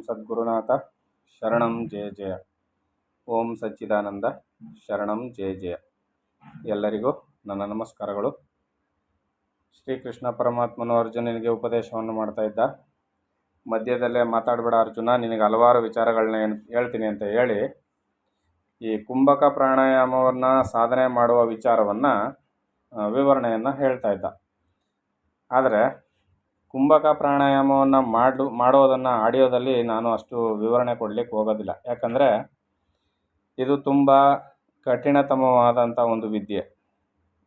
ಸದ್ಗುರುನಾಥ ಶರಣಂ ಜಯ ಜಯ. ಓಂ ಸಚ್ಚಿದಾನಂದ ಶರಣಂ ಜಯ ಜಯ. ಎಲ್ಲರಿಗೂ ನನ್ನ ನಮಸ್ಕಾರಗಳು. ಶ್ರೀಕೃಷ್ಣ ಪರಮಾತ್ಮನು ಅರ್ಜುನನಿಗೆ ಉಪದೇಶವನ್ನು ಮಾಡ್ತಾ ಇದ್ದ. ಮಧ್ಯದಲ್ಲೇ ಮಾತಾಡಬೇಡ ಅರ್ಜುನ, ನಿನಗೆ ಹಲವಾರು ವಿಚಾರಗಳನ್ನ ಹೇಳ್ತೀನಿ ಅಂತ ಹೇಳಿ ಈ ಕುಂಭಕ ಪ್ರಾಣಾಯಾಮವನ್ನು ಸಾಧನೆ ಮಾಡುವ ವಿಚಾರವನ್ನು ವಿವರಣೆಯನ್ನು ಹೇಳ್ತಾ ಇದ್ದ. ಆದರೆ ಕುಂಭಕ ಪ್ರಾಣಾಯಾಮವನ್ನು ಮಾಡೋದನ್ನು ಆಡಿಯೋದಲ್ಲಿ ನಾನು ಅಷ್ಟು ವಿವರಣೆ ಕೊಡಲಿಕ್ಕೆ ಹೋಗೋದಿಲ್ಲ. ಯಾಕಂದರೆ ಇದು ತುಂಬ ಕಠಿಣತಮವಾದಂಥ ಒಂದು ವಿದ್ಯೆ.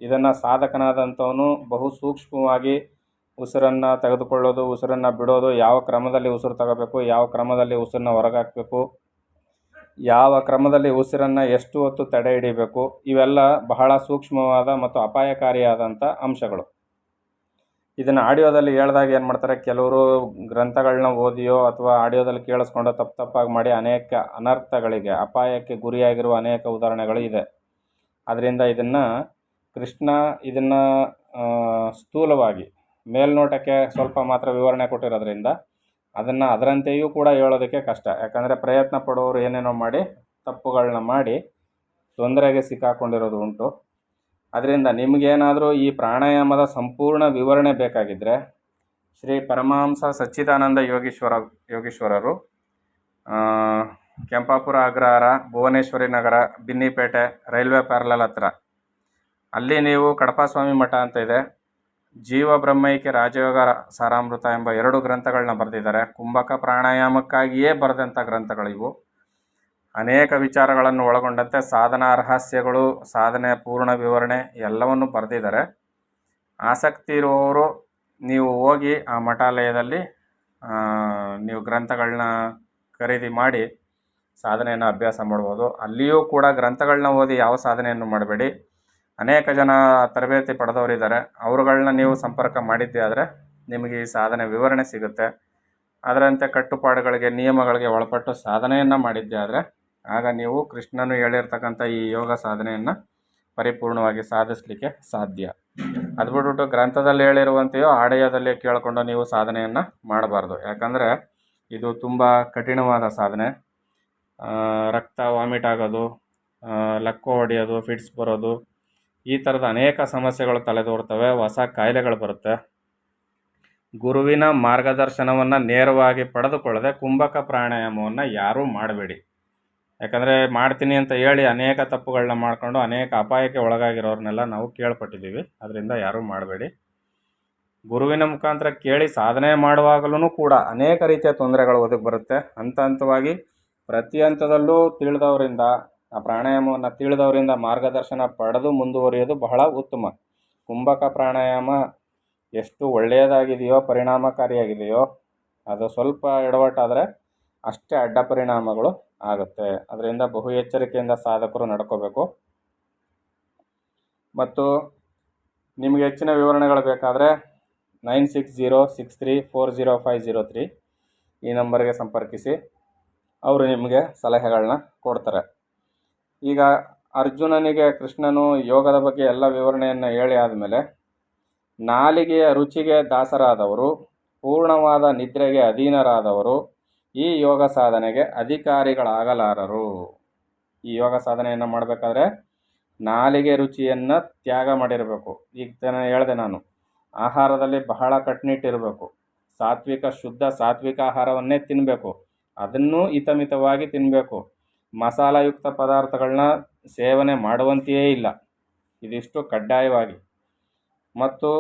ಇದನ್ನು ಸಾಧಕನಾದಂಥವನು ಬಹು ಸೂಕ್ಷ್ಮವಾಗಿ ಉಸಿರನ್ನು ತೆಗೆದುಕೊಳ್ಳೋದು, ಉಸಿರನ್ನು ಬಿಡೋದು, ಯಾವ ಕ್ರಮದಲ್ಲಿ ಉಸಿರು ತಗೋಬೇಕು, ಯಾವ ಕ್ರಮದಲ್ಲಿ ಉಸಿರನ್ನ ಹೊರಗಾಕಬೇಕು, ಯಾವ ಕ್ರಮದಲ್ಲಿ ಉಸಿರನ್ನು ಎಷ್ಟು ಹೊತ್ತು ತಡೆ ಹಿಡಿಬೇಕು, ಇವೆಲ್ಲ ಬಹಳ ಸೂಕ್ಷ್ಮವಾದ ಮತ್ತು ಅಪಾಯಕಾರಿಯಾದಂಥ ಅಂಶಗಳು. ಇದನ್ನು ಆಡಿಯೋದಲ್ಲಿ ಹೇಳ್ದಾಗ ಏನು ಮಾಡ್ತಾರೆ, ಕೆಲವರು ಗ್ರಂಥಗಳನ್ನ ಓದಿಯೋ ಅಥವಾ ಆಡಿಯೋದಲ್ಲಿ ಕೇಳಿಸ್ಕೊಂಡೋ ತಪ್ಪಾಗಿ ಮಾಡಿ ಅನೇಕ ಅನರ್ಥಗಳಿಗೆ, ಅಪಾಯಕ್ಕೆ ಗುರಿಯಾಗಿರುವ ಅನೇಕ ಉದಾಹರಣೆಗಳು ಇದೆ. ಆದ್ದರಿಂದ ಕೃಷ್ಣ ಇದನ್ನು ಸ್ಥೂಲವಾಗಿ ಮೇಲ್ನೋಟಕ್ಕೆ ಸ್ವಲ್ಪ ಮಾತ್ರ ವಿವರಣೆ ಕೊಟ್ಟಿರೋದ್ರಿಂದ ಅದನ್ನು ಅದರಂತೆಯೂ ಕೂಡ ಹೇಳೋದಕ್ಕೆ ಕಷ್ಟ. ಯಾಕಂದರೆ ಪ್ರಯತ್ನ ಪಡೋರು ಏನೇನೋ ಮಾಡಿ ತಪ್ಪುಗಳನ್ನ ಮಾಡಿ ತೊಂದರೆಗೆ ಸಿಕ್ಕಾಕೊಂಡಿರೋದು ಉಂಟು. ಅದರಿಂದ ನಿಮಗೇನಾದರೂ ಈ ಪ್ರಾಣಾಯಾಮದ ಸಂಪೂರ್ಣ ವಿವರಣೆ ಬೇಕಾಗಿದ್ದರೆ ಶ್ರೀ ಪರಮಹಂಸ ಸಚ್ಚಿದಾನಂದ ಯೋಗೀಶ್ವರರು ಕೆಂಪಾಪುರ ಅಗ್ರಹಾರ, ಭುವನೇಶ್ವರಿ ನಗರ, ಬಿನ್ನಿಪೇಟೆ ರೈಲ್ವೆ ಪ್ಯಾರಲಲ್ ಹತ್ರ, ಅಲ್ಲಿ ನೀವು ಕಡಪಸ್ವಾಮಿ ಮಠ ಅಂತ ಇದೆ, ಜೀವ ಬ್ರಹ್ಮೈಕ್ಯ ರಾಜಯೋಗ ಸಾರಾಮೃತ ಎಂಬ 2 ಗ್ರಂಥಗಳನ್ನ ಬರೆದಿದ್ದಾರೆ. ಕುಂಭಕ ಪ್ರಾಣಾಯಾಮಕ್ಕಾಗಿಯೇ ಬರೆದಂಥ ಗ್ರಂಥಗಳು ಇವು. ಅನೇಕ ವಿಚಾರಗಳನ್ನು ಒಳಗೊಂಡಂತೆ ಸಾಧನಾ ರಹಸ್ಯಗಳು, ಸಾಧನೆಯ ಪೂರ್ಣ ವಿವರಣೆ ಎಲ್ಲವನ್ನು ಬರೆದಿದ್ದಾರೆ. ಆಸಕ್ತಿ ಇರುವವರು ನೀವು ಹೋಗಿ ಆ ಮಠಾಲಯದಲ್ಲಿ ನೀವು ಗ್ರಂಥಗಳನ್ನ ಖರೀದಿ ಮಾಡಿ ಸಾಧನೆಯನ್ನು ಅಭ್ಯಾಸ ಮಾಡ್ಬೋದು. ಅಲ್ಲಿಯೂ ಕೂಡ ಗ್ರಂಥಗಳನ್ನ ಓದಿ ಯಾವ ಸಾಧನೆಯನ್ನು ಮಾಡಬೇಡಿ. ಅನೇಕ ಜನ ತರಬೇತಿ ಪಡೆದವರಿದ್ದಾರೆ, ಅವರುಗಳನ್ನ ನೀವು ಸಂಪರ್ಕ ಮಾಡಿದ್ದೇ ಆದರೆ ನಿಮಗೆ ಈ ಸಾಧನೆ ವಿವರಣೆ ಸಿಗುತ್ತೆ. ಅದರಂತೆ ಕಟ್ಟುಪಾಡುಗಳಿಗೆ, ನಿಯಮಗಳಿಗೆ ಒಳಪಟ್ಟು ಸಾಧನೆಯನ್ನು ಮಾಡಿದ್ದೇ ಆದರೆ ಆಗ ನೀವು ಕೃಷ್ಣನು ಹೇಳಿರ್ತಕ್ಕಂಥ ಈ ಯೋಗ ಸಾಧನೆಯನ್ನು ಪರಿಪೂರ್ಣವಾಗಿ ಸಾಧಿಸಲಿಕ್ಕೆ ಸಾಧ್ಯ. ಅದು ಬಿಟ್ಬಿಟ್ಟು ಗ್ರಂಥದಲ್ಲಿ ಹೇಳಿರುವಂತೆಯೋ ಆಡಿಯೋದಲ್ಲಿ ಕೇಳಿಕೊಂಡು ನೀವು ಸಾಧನೆಯನ್ನು ಮಾಡಬಾರ್ದು. ಯಾಕಂದರೆ ಇದು ತುಂಬ ಕಠಿಣವಾದ ಸಾಧನೆ. ರಕ್ತ ವಾಮಿಟ್ ಆಗೋದು, ಲಕ್ಕು ಹೊಡೆಯೋದು, ಫಿಟ್ಸ್ ಬರೋದು, ಈ ಥರದ ಅನೇಕ ಸಮಸ್ಯೆಗಳು ತಲೆದೋರ್ತವೆ. ಹೊಸ ಕಾಯಿಲೆಗಳು ಬರುತ್ತೆ. ಗುರುವಿನ ಮಾರ್ಗದರ್ಶನವನ್ನು ನೇರವಾಗಿ ಪಡೆದುಕೊಳ್ಳದೆ ಕುಂಭಕ ಪ್ರಾಣಾಯಾಮವನ್ನು ಯಾರೂ ಮಾಡಬೇಡಿ. ಯಾಕಂದರೆ ಮಾಡ್ತೀನಿ ಅಂತ ಹೇಳಿ ಅನೇಕ ತಪ್ಪುಗಳನ್ನ ಮಾಡಿಕೊಂಡು ಅನೇಕ ಅಪಾಯಕ್ಕೆ ಒಳಗಾಗಿರೋರನ್ನೆಲ್ಲ ನಾವು ಕೇಳ್ಪಟ್ಟಿದ್ದೀವಿ. ಅದರಿಂದ ಯಾರೂ ಮಾಡಬೇಡಿ. ಗುರುವಿನ ಮುಖಾಂತರ ಕೇಳಿ ಸಾಧನೆ ಮಾಡುವಾಗಲೂ ಕೂಡ ಅನೇಕ ರೀತಿಯ ತೊಂದರೆಗಳು ಒದಗಿ ಬರುತ್ತೆ. ಹಂತವಾಗಿ ಪ್ರತಿ ಹಂತದಲ್ಲೂ ತಿಳಿದವರಿಂದ, ಆ ಪ್ರಾಣಾಯಾಮವನ್ನು ತಿಳಿದವರಿಂದ ಮಾರ್ಗದರ್ಶನ ಪಡೆದು ಮುಂದುವರಿಯೋದು ಬಹಳ ಉತ್ತಮ. ಕುಂಭಕ ಪ್ರಾಣಾಯಾಮ ಎಷ್ಟು ಒಳ್ಳೆಯದಾಗಿದೆಯೋ, ಪರಿಣಾಮಕಾರಿಯಾಗಿದೆಯೋ, ಅದು ಸ್ವಲ್ಪ ಎಡವಟ್ಟಾದರೆ ಅಷ್ಟೇ ಅಡ್ಡ ಪರಿಣಾಮಗಳು ಆಗುತ್ತೆ. ಅದರಿಂದ ಬಹು ಎಚ್ಚರಿಕೆಯಿಂದ ಸಾಧಕರು ನಡ್ಕೋಬೇಕು. ಮತ್ತು ನಿಮಗೆ ಹೆಚ್ಚಿನ ವಿವರಣೆಗಳು ಬೇಕಾದರೆ 9606340503 ಈ ನಂಬರ್ಗೆ ಸಂಪರ್ಕಿಸಿ. ಅವರು ನಿಮಗೆ ಸಲಹೆಗಳನ್ನ ಕೊಡ್ತಾರೆ. ಈಗ ಅರ್ಜುನನಿಗೆ ಕೃಷ್ಣನು ಯೋಗದ ಬಗ್ಗೆ ಎಲ್ಲ ವಿವರಣೆಯನ್ನು ಹೇಳಿ ಆದಮೇಲೆ, ನಾಲಿಗೆಯ ರುಚಿಗೆ ದಾಸರಾದವರು, ಪೂರ್ಣವಾದ ನಿದ್ರೆಗೆ ಅಧೀನರಾದವರು ಈ ಯೋಗ ಸಾಧನೆಗೆ ಅಧಿಕಾರಿಗಳಾಗಲಾರರು. ಈ ಯೋಗ ಸಾಧನೆಯನ್ನು ಮಾಡಬೇಕಾದ್ರೆ ನಾಲಿಗೆ ರುಚಿಯನ್ನು ತ್ಯಾಗ ಮಾಡಿರಬೇಕು. ಈಗ ಹೇಳಿದೆ ನಾನು, ಆಹಾರದಲ್ಲಿ ಬಹಳ ಕಟ್ಟುನಿಟ್ಟಿರಬೇಕು. ಶುದ್ಧ ಸಾತ್ವಿಕ ಆಹಾರವನ್ನೇ ತಿನ್ನಬೇಕು. ಅದನ್ನು ಹಿತಮಿತವಾಗಿ ತಿನ್ನಬೇಕು. ಮಸಾಲಯುಕ್ತ ಪದಾರ್ಥಗಳನ್ನ ಸೇವನೆ ಮಾಡುವಂತೆಯೇ ಇಲ್ಲ. ಇದಿಷ್ಟು ಕಡ್ಡಾಯವಾಗಿ. ಮತ್ತು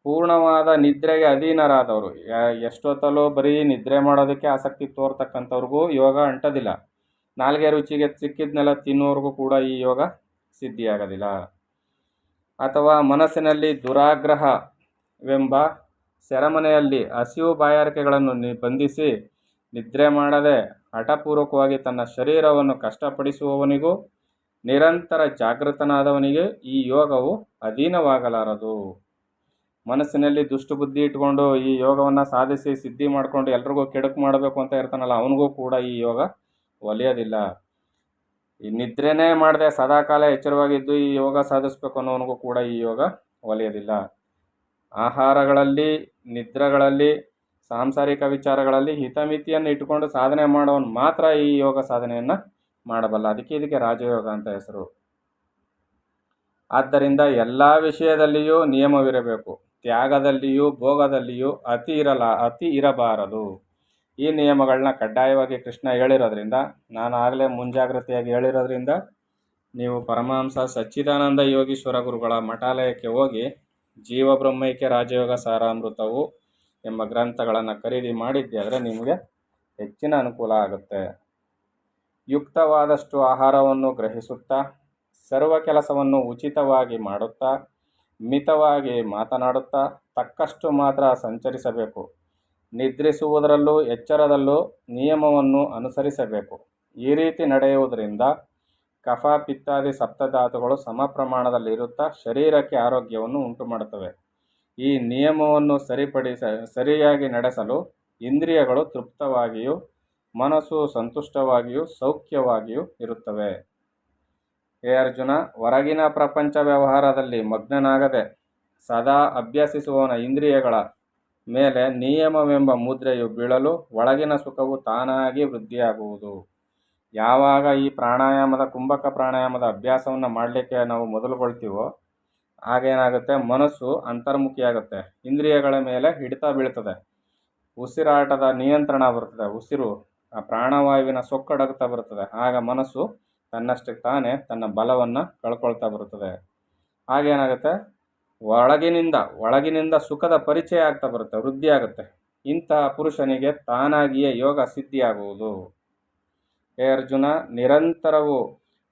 ಪೂರ್ಣವಾದ ನಿದ್ರೆಗೆ ಅಧೀನರಾದವರು, ಎಷ್ಟೊತ್ತಲೂ ಬರೀ ನಿದ್ರೆ ಮಾಡೋದಕ್ಕೆ ಆಸಕ್ತಿ ತೋರ್ತಕ್ಕಂಥವ್ರಿಗೂ ಯೋಗ ಅಂಟೋದಿಲ್ಲ. ನಾಲ್ಗೆ ರುಚಿಗೆ ಸಿಕ್ಕಿದ್ನೆಲ್ಲ ತಿನ್ನೋರ್ಗೂ ಕೂಡ ಈ ಯೋಗ ಸಿದ್ಧಿಯಾಗೋದಿಲ್ಲ. ಅಥವಾ ಮನಸ್ಸಿನಲ್ಲಿ ದುರಾಗ್ರಹವೆಂಬ ಸೆರೆಮನೆಯಲ್ಲಿ ಹಸಿವು ಬಾಯಾರಿಕೆಗಳನ್ನು ಬಂಧಿಸಿ ನಿದ್ರೆ ಮಾಡದೆ ಹಠಪೂರ್ವಕವಾಗಿ ತನ್ನ ಶರೀರವನ್ನು ಕಷ್ಟಪಡಿಸುವವನಿಗೂ ನಿರಂತರ ಜಾಗೃತನಾದವನಿಗೆ ಈ ಯೋಗವು ಅಧೀನವಾಗಲಾರದು. ಮನಸ್ಸಿನಲ್ಲಿ ದುಷ್ಟು ಬುದ್ಧಿ ಇಟ್ಕೊಂಡು ಈ ಯೋಗವನ್ನು ಸಾಧಿಸಿ ಸಿದ್ಧಿ ಮಾಡಿಕೊಂಡು ಎಲ್ರಿಗೂ ಕೆಡುಕು ಮಾಡಬೇಕು ಅಂತ ಇರ್ತಾನಲ್ಲ, ಅವನಿಗೂ ಕೂಡ ಈ ಯೋಗ ಒಲಿಯೋದಿಲ್ಲ. ಈ ನಿದ್ರೆನೇ ಮಾಡದೆ ಸದಾಕಾಲ ಎಚ್ಚರವಾಗಿದ್ದು ಈ ಯೋಗ ಸಾಧಿಸಬೇಕು ಅನ್ನೋವನಿಗೂ ಕೂಡ ಈ ಯೋಗ ಒಲಿಯೋದಿಲ್ಲ. ಆಹಾರಗಳಲ್ಲಿ, ನಿದ್ರೆಗಳಲ್ಲಿ ಸಾಂಸಾರಿಕ ವಿಚಾರಗಳಲ್ಲಿ ಹಿತಮಿತಿಯನ್ನು ಇಟ್ಟುಕೊಂಡು ಸಾಧನೆ ಮಾಡೋನು ಮಾತ್ರ ಈ ಯೋಗ ಸಾಧನೆಯನ್ನು ಮಾಡಬಲ್ಲ. ಅದಕ್ಕೆ ಇದಕ್ಕೆ ರಾಜಯೋಗ ಅಂತ ಹೆಸರು. ಆದ್ದರಿಂದ ಎಲ್ಲ ವಿಷಯದಲ್ಲಿಯೂ ನಿಯಮವಿರಬೇಕು. ತ್ಯಾಗದಲ್ಲಿಯೂ ಭೋಗದಲ್ಲಿಯೂ ಅತಿ ಇರಬಾರದು. ಈ ನಿಯಮಗಳನ್ನ ಕಡ್ಡಾಯವಾಗಿ ಕೃಷ್ಣ ಹೇಳಿರೋದ್ರಿಂದ, ನಾನು ಆಗಲೇ ಮುಂಜಾಗ್ರತೆಯಾಗಿ ಹೇಳಿರೋದ್ರಿಂದ ನೀವು ಪರಮಹಂಸ ಸಚ್ಚಿದಾನಂದ ಯೋಗೀಶ್ವರ ಗುರುಗಳ ಮಠಾಲಯಕ್ಕೆ ಹೋಗಿ ಜೀವಬ್ರಹ್ಮೈಕ್ಯ ರಾಜಯೋಗ ಸಾರಾಮೃತವು ಎಂಬ ಗ್ರಂಥಗಳನ್ನು ಖರೀದಿ ಮಾಡಿದ್ದೆ ಆದರೆ ನಿಮಗೆ ಹೆಚ್ಚಿನ ಅನುಕೂಲ ಆಗುತ್ತೆ. ಯುಕ್ತವಾದಷ್ಟು ಆಹಾರವನ್ನು ಗ್ರಹಿಸುತ್ತಾ, ಸರ್ವ ಕೆಲಸವನ್ನು ಉಚಿತವಾಗಿ ಮಾಡುತ್ತಾ, ಮಿತವಾಗಿ ಮಾತನಾಡುತ್ತಾ, ತಕ್ಕಷ್ಟು ಮಾತ್ರ ಸಂಚರಿಸಬೇಕು. ನಿದ್ರಿಸುವುದರಲ್ಲೂ ಎಚ್ಚರದಲ್ಲೂ ನಿಯಮವನ್ನು ಅನುಸರಿಸಬೇಕು. ಈ ರೀತಿ ನಡೆಯುವುದರಿಂದ ಕಫ ಪಿತ್ತಾದಿ ಸಪ್ತಧಾತುಗಳು ಸಮ ಪ್ರಮಾಣದಲ್ಲಿರುತ್ತಾ ಶರೀರಕ್ಕೆ ಆರೋಗ್ಯವನ್ನು ಉಂಟು ಮಾಡುತ್ತವೆ. ಈ ನಿಯಮವನ್ನು ಸರಿಯಾಗಿ ನಡೆಸಲು ಇಂದ್ರಿಯಗಳು ತೃಪ್ತವಾಗಿಯೂ ಮನಸ್ಸು ಸಂತುಷ್ಟವಾಗಿಯೂ ಸೌಖ್ಯವಾಗಿಯೂ ಇರುತ್ತವೆ. ಹೇ ಅರ್ಜುನ, ಹೊರಗಿನ ಪ್ರಪಂಚ ವ್ಯವಹಾರದಲ್ಲಿ ಮಗ್ನನಾಗದೆ ಸದಾ ಅಭ್ಯಸಿಸುವವನ ಇಂದ್ರಿಯಗಳ ಮೇಲೆ ನಿಯಮವೆಂಬ ಮುದ್ರೆಯು ಬೀಳಲು ಒಳಗಿನ ಸುಖವು ತಾನಾಗಿ ವೃದ್ಧಿಯಾಗುವುದು. ಯಾವಾಗ ಈ ಪ್ರಾಣಾಯಾಮದ ಕುಂಭಕ ಪ್ರಾಣಾಯಾಮದ ಅಭ್ಯಾಸವನ್ನು ಮಾಡಲಿಕ್ಕೆ ನಾವು ಮೊದಲುಗೊಳ್ತೀವೋ ಆಗೇನಾಗುತ್ತೆ, ಮನಸ್ಸು ಅಂತರ್ಮುಖಿಯಾಗುತ್ತೆ, ಇಂದ್ರಿಯಗಳ ಮೇಲೆ ಹಿಡಿತ ಬೀಳ್ತದೆ, ಉಸಿರಾಟದ ನಿಯಂತ್ರಣ ಬರ್ತದೆ, ಉಸಿರು ಆ ಪ್ರಾಣವಾಯುವಿನ ಸೊಕ್ಕಡಗ್ತಾ ಬರ್ತದೆ. ಆಗ ಮನಸ್ಸು ತನ್ನಷ್ಟಕ್ಕೆ ತಾನೇ ತನ್ನ ಬಲವನ್ನು ಕಳ್ಕೊಳ್ತಾ ಬರುತ್ತದೆ. ಹಾಗೇನಾಗುತ್ತೆ, ಒಳಗಿನಿಂದ ಸುಖದ ಪರಿಚಯ ಆಗ್ತಾ ಬರುತ್ತೆ, ವೃದ್ಧಿ ಆಗುತ್ತೆ. ಇಂತಹ ಪುರುಷನಿಗೆ ತಾನಾಗಿಯೇ ಯೋಗ ಸಿದ್ಧಿಯಾಗುವುದು. ಹೇ ಅರ್ಜುನ, ನಿರಂತರವೂ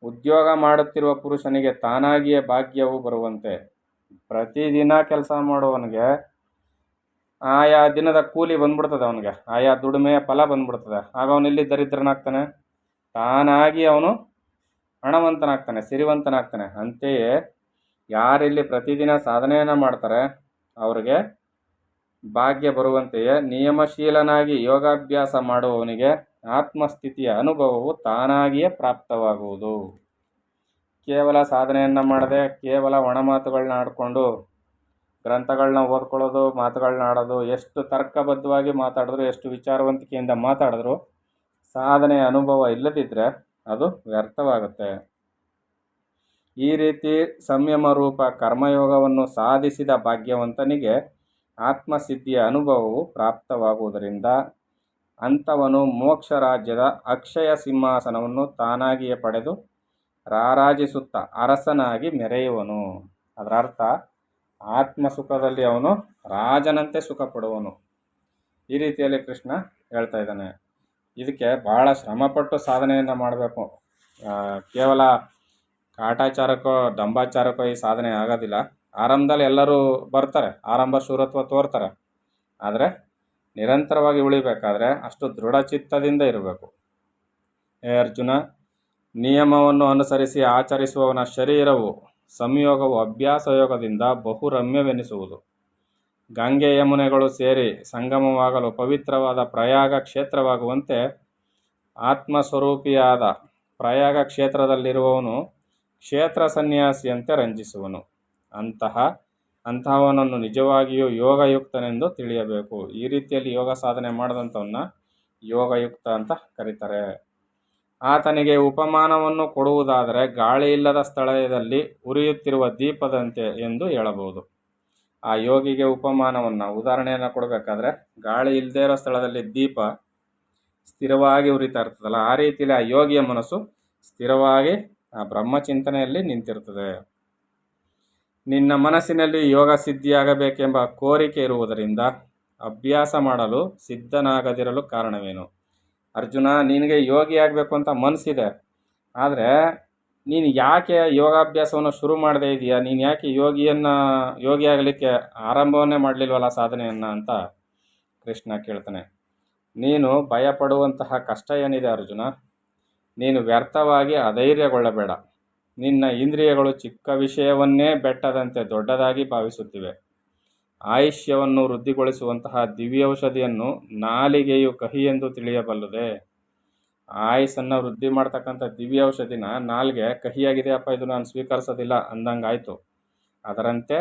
ಉದ್ಯೋಗ ಮಾಡುತ್ತಿರುವ ಪುರುಷನಿಗೆ ತಾನಾಗಿಯೇ ಭಾಗ್ಯವು ಬರುವಂತೆ. ಪ್ರತಿದಿನ ಕೆಲಸ ಮಾಡುವವನಿಗೆ ಆಯಾ ದಿನದ ಕೂಲಿ ಬಂದ್ಬಿಡ್ತದೆ, ಅವನಿಗೆ ಆಯಾ ದುಡಿಮೆಯ ಫಲ ಬಂದ್ಬಿಡ್ತದೆ. ಆಗ ಅವನಿಲ್ಲಿ ದರಿದ್ರನಾಗ್ತಾನೆ, ತಾನಾಗಿ ಅವನು ಹಣವಂತನಾಗ್ತಾನೆ, ಸಿರಿವಂತನಾಗ್ತಾನೆ. ಅಂತೆಯೇ ಯಾರಿಲ್ಲಿ ಪ್ರತಿದಿನ ಸಾಧನೆಯನ್ನು ಮಾಡ್ತಾರೆ ಅವರಿಗೆ ಭಾಗ್ಯ ಬರುವಂತೆಯೇ ನಿಯಮಶೀಲನಾಗಿ ಯೋಗಾಭ್ಯಾಸ ಮಾಡುವವನಿಗೆ ಆತ್ಮಸ್ಥಿತಿಯ ಅನುಭವವು ತಾನಾಗಿಯೇ ಪ್ರಾಪ್ತವಾಗುವುದು. ಕೇವಲ ಸಾಧನೆಯನ್ನು ಮಾಡದೆ ಕೇವಲ ಒಣಮಾತುಗಳನ್ನ ಆಡಿಕೊಂಡು ಗ್ರಂಥಗಳನ್ನ ಓದ್ಕೊಳ್ಳೋದು, ಮಾತುಗಳನ್ನ ಆಡೋದು, ಎಷ್ಟು ತರ್ಕಬದ್ಧವಾಗಿ ಮಾತಾಡಿದ್ರು, ಎಷ್ಟು ವಿಚಾರವಂತಿಕೆಯಿಂದ ಮಾತಾಡಿದ್ರು ಸಾಧನೆಯ ಅನುಭವ ಇಲ್ಲದಿದ್ದರೆ ಅದು ವ್ಯರ್ಥವಾಗುತ್ತೆ. ಈ ರೀತಿ ಸಂಯಮ ರೂಪ ಕರ್ಮಯೋಗವನ್ನು ಸಾಧಿಸಿದ ಭಾಗ್ಯವಂತನಿಗೆ ಆತ್ಮಸಿದ್ಧಿಯ ಅನುಭವವು ಪ್ರಾಪ್ತವಾಗುವುದರಿಂದ ಅಂಥವನು ಮೋಕ್ಷ ರಾಜ್ಯದ ಅಕ್ಷಯ ಸಿಂಹಾಸನವನ್ನು ತಾನಾಗಿಯೇ ಪಡೆದು ರಾರಾಜಿಸುತ್ತಾ ಅರಸನಾಗಿ ಮೆರೆಯುವನು. ಅದರ ಅರ್ಥ, ಆತ್ಮಸುಖದಲ್ಲಿ ಅವನು ರಾಜನಂತೆ ಸುಖ ಪಡುವನು. ಈ ರೀತಿಯಲ್ಲಿ ಕೃಷ್ಣ ಹೇಳ್ತಾ ಇದ್ದಾನೆ. ಇದಕ್ಕೆ ಬಹಳ ಶ್ರಮಪಟ್ಟು ಸಾಧನೆಯನ್ನು ಮಾಡಬೇಕು. ಕೇವಲ ಕಾಟಾಚಾರಕ್ಕೋ ಡಂಬಾಚಾರಕ್ಕೋ ಈ ಸಾಧನೆ ಆಗೋದಿಲ್ಲ. ಆರಂಭದಲ್ಲಿ ಎಲ್ಲರೂ ಬರ್ತಾರೆ, ಆರಂಭ ಶೂರತ್ವ ತೋರ್ತಾರೆ. ಆದರೆ ನಿರಂತರವಾಗಿ ಉಳಿಬೇಕಾದ್ರೆ ಅಷ್ಟು ದೃಢಚಿತ್ತದಿಂದ ಇರಬೇಕು. ಹೇ ಅರ್ಜುನ, ನಿಯಮವನ್ನು ಅನುಸರಿಸಿ ಆಚರಿಸುವವನ ಶರೀರವು ಸಂಯೋಗವು ಅಭ್ಯಾಸ ಯೋಗದಿಂದ ಬಹು ರಮ್ಯವೆನಿಸುವುದು. ಗಂಗೆ ಯಮುನೆಗಳು ಸೇರಿ ಸಂಗಮವಾಗಲು ಪವಿತ್ರವಾದ ಪ್ರಯಾಗ ಕ್ಷೇತ್ರವಾಗುವಂತೆ ಆತ್ಮಸ್ವರೂಪಿಯಾದ ಪ್ರಯಾಗ ಕ್ಷೇತ್ರದಲ್ಲಿರುವವನು ಕ್ಷೇತ್ರ ಸನ್ಯಾಸಿಯಂತೆ ರಂಜಿಸುವನು. ಅಂತಹವನನ್ನು ನಿಜವಾಗಿಯೂ ಯೋಗಯುಕ್ತನೆಂದು ತಿಳಿಯಬೇಕು. ಈ ರೀತಿಯಲ್ಲಿ ಯೋಗ ಸಾಧನೆ ಮಾಡಿದಂಥವನ್ನ ಯೋಗಯುಕ್ತ ಅಂತ ಕರೀತಾರೆ. ಆತನಿಗೆ ಉಪಮಾನವನ್ನು ಕೊಡುವುದಾದರೆ ಗಾಳಿ ಇಲ್ಲದ ಸ್ಥಳದಲ್ಲಿ ಉರಿಯುತ್ತಿರುವ ದೀಪದಂತೆ ಎಂದು ಹೇಳಬಹುದು. ಆ ಯೋಗಿಗೆ ಉಪಮಾನವನ್ನು, ಉದಾಹರಣೆಯನ್ನು ಕೊಡಬೇಕಾದ್ರೆ, ಗಾಳಿ ಇಲ್ಲದೇ ಇರೋ ಸ್ಥಳದಲ್ಲಿ ದೀಪ ಸ್ಥಿರವಾಗಿ ಉರಿತಾ ಇರ್ತದಲ್ಲ, ಆ ರೀತಿಯಲ್ಲಿ ಆ ಯೋಗಿಯ ಮನಸ್ಸು ಸ್ಥಿರವಾಗಿ ಆ ಬ್ರಹ್ಮಚಿಂತನೆಯಲ್ಲಿ ನಿಂತಿರ್ತದೆ. ನಿನ್ನ ಮನಸ್ಸಿನಲ್ಲಿ ಯೋಗ ಸಿದ್ಧಿಯಾಗಬೇಕೆಂಬ ಕೋರಿಕೆ ಇರುವುದರಿಂದ ಅಭ್ಯಾಸ ಮಾಡಲು ಸಿದ್ಧನಾಗದಿರಲು ಕಾರಣವೇನು? ಅರ್ಜುನ, ನಿನಗೆ ಯೋಗಿ ಆಗಬೇಕು ಅಂತ ಮನಸ್ಸಿದೆ, ಆದರೆ ನೀನು ಯಾಕೆ ಯೋಗಾಭ್ಯಾಸವನ್ನು ಶುರು ಮಾಡದೇ ಇದೆಯಾ? ನೀನು ಯಾಕೆ ಯೋಗಿ ಆಗಲಿಕ್ಕೆ ಆರಂಭವನ್ನೇ ಮಾಡಲಿಲ್ವಲ್ಲ ಸಾಧನೆಯನ್ನು ಅಂತ ಕೃಷ್ಣ ಕೇಳ್ತಾನೆ. ನೀನು ಭಯಪಡುವಂತಹ ಕಷ್ಟ ಏನಿದೆ ಅರ್ಜುನ? ನೀನು ವ್ಯರ್ಥವಾಗಿ ಅಧೈರ್ಯಗೊಳ್ಳಬೇಡ. ನಿನ್ನ ಇಂದ್ರಿಯಗಳು ಚಿಕ್ಕ ವಿಷಯವನ್ನೇ ಬೆಟ್ಟದಂತೆ ದೊಡ್ಡದಾಗಿ ಭಾವಿಸುತ್ತಿವೆ. ಆಯುಷ್ಯವನ್ನು ವೃದ್ಧಿಗೊಳಿಸುವಂತಹ ದಿವ್ಯೌಷಧಿಯನ್ನು ನಾಲಿಗೆಯು ಕಹಿ ಎಂದು ತಿಳಿಯಬಲ್ಲುದೆ. ಆಯುಸ್ಸನ್ನು ವೃದ್ಧಿ ಮಾಡ್ತಕ್ಕಂಥ ದಿವ್ಯೌಷಧಿನ ನಾಲಿಗೆ ಕಹಿಯಾಗಿದೆಯಪ್ಪ, ಇದು ನಾನು ಸ್ವೀಕರಿಸೋದಿಲ್ಲ ಅಂದಂಗಾಯಿತು. ಅದರಂತೆ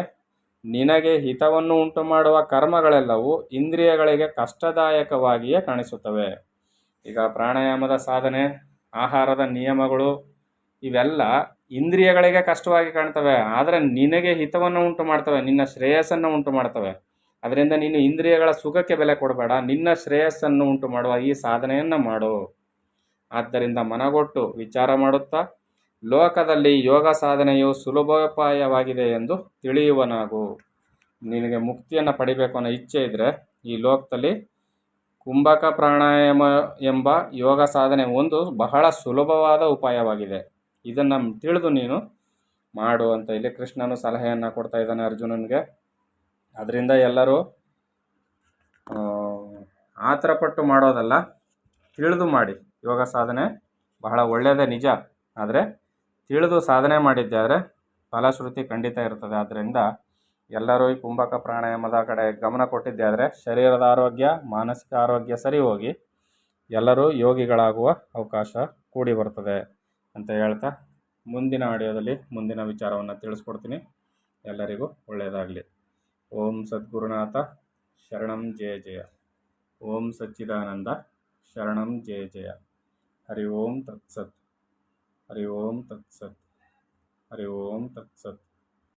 ನಿನಗೆ ಹಿತವನ್ನು ಉಂಟು ಮಾಡುವ ಕರ್ಮಗಳೆಲ್ಲವೂ ಇಂದ್ರಿಯಗಳಿಗೆ ಕಷ್ಟದಾಯಕವಾಗಿಯೇ ಕಾಣಿಸುತ್ತವೆ. ಈಗ ಪ್ರಾಣಾಯಾಮದ ಸಾಧನೆ, ಆಹಾರದ ನಿಯಮಗಳು ಇವೆಲ್ಲ ಇಂದ್ರಿಯಗಳಿಗೆ ಕಷ್ಟವಾಗಿ ಕಾಣ್ತವೆ, ಆದರೆ ನಿನಗೆ ಹಿತವನ್ನು ಉಂಟು ಮಾಡ್ತವೆ, ನಿನ್ನ ಶ್ರೇಯಸ್ಸನ್ನು ಉಂಟು ಮಾಡ್ತವೆ. ಅದರಿಂದ ನೀನು ಇಂದ್ರಿಯಗಳ ಸುಖಕ್ಕೆ ಬೆಲೆ ಕೊಡಬೇಡ, ನಿನ್ನ ಶ್ರೇಯಸ್ಸನ್ನು ಉಂಟು ಮಾಡುವ ಈ ಸಾಧನೆಯನ್ನು ಮಾಡು. ಆದ್ದರಿಂದ ಮನಗೊಟ್ಟು ವಿಚಾರ ಮಾಡುತ್ತಾ ಲೋಕದಲ್ಲಿ ಯೋಗ ಸಾಧನೆಯು ಸುಲಭೋಪಾಯವಾಗಿದೆ ಎಂದು ತಿಳಿಯುವನಾಗು. ನಿನಗೆ ಮುಕ್ತಿಯನ್ನು ಪಡಿಬೇಕು ಅನ್ನೋ ಇಚ್ಛೆ ಇದ್ದರೆ ಈ ಲೋಕದಲ್ಲಿ ಕುಂಭಕ ಪ್ರಾಣಾಯಾಮ ಎಂಬ ಯೋಗ ಸಾಧನೆ ಒಂದು ಬಹಳ ಸುಲಭವಾದ ಉಪಾಯವಾಗಿದೆ. ಇದನ್ನು ತಿಳಿದು ನೀನು ಮಾಡು ಅಂತ ಇಲ್ಲಿ ಕೃಷ್ಣನು ಸಲಹೆಯನ್ನು ಕೊಡ್ತಾ ಇದ್ದಾನೆ ಅರ್ಜುನನಿಗೆ. ಅದರಿಂದ ಎಲ್ಲರೂ ಆತರಪಟ್ಟು ಮಾಡೋದಲ್ಲ, ತಿಳಿದು ಮಾಡಿ. ಯೋಗ ಸಾಧನೆ ಬಹಳ ಒಳ್ಳೆಯದೇ ನಿಜ, ಆದರೆ ತಿಳಿದು ಸಾಧನೆ ಮಾಡಿದ್ದೆ ಆದರೆ ಫಲಶ್ರುತಿ ಖಂಡಿತ ಇರ್ತದೆ. ಆದ್ದರಿಂದ ಎಲ್ಲರೂ ಈ ಕುಂಭಕ ಪ್ರಾಣಾಯಾಮದ ಕಡೆ ಗಮನ ಕೊಟ್ಟಿದ್ದೆ ಆದರೆ ಶರೀರದ ಆರೋಗ್ಯ, ಮಾನಸಿಕ ಆರೋಗ್ಯ ಸರಿ ಹೋಗಿ ಎಲ್ಲರೂ ಯೋಗಿಗಳಾಗುವ ಅವಕಾಶ ಕೂಡಿ ಬರ್ತದೆ ಅಂತ ಹೇಳ್ತಾ ಮುಂದಿನ ಆಡಿಯೋದಲ್ಲಿ ಮುಂದಿನ ವಿಚಾರವನ್ನು ತಿಳಿಸ್ಕೊಡ್ತೀನಿ. ಎಲ್ಲರಿಗೂ ಒಳ್ಳೆಯದಾಗಲಿ. ಓಂ ಸದ್ಗುರುನಾಥ ಶರಣಂ ಜಯ ಜಯ. ಓಂ ಸಚ್ಚಿದಾನಂದ ಶರಣಂ ಜಯ ಜಯ. ಹರಿ ಓಂ ತತ್ಸತ್. ಹರಿ ಓಂ ತತ್ಸತ್. ಹರಿ ಓಂ ತತ್ಸತ್.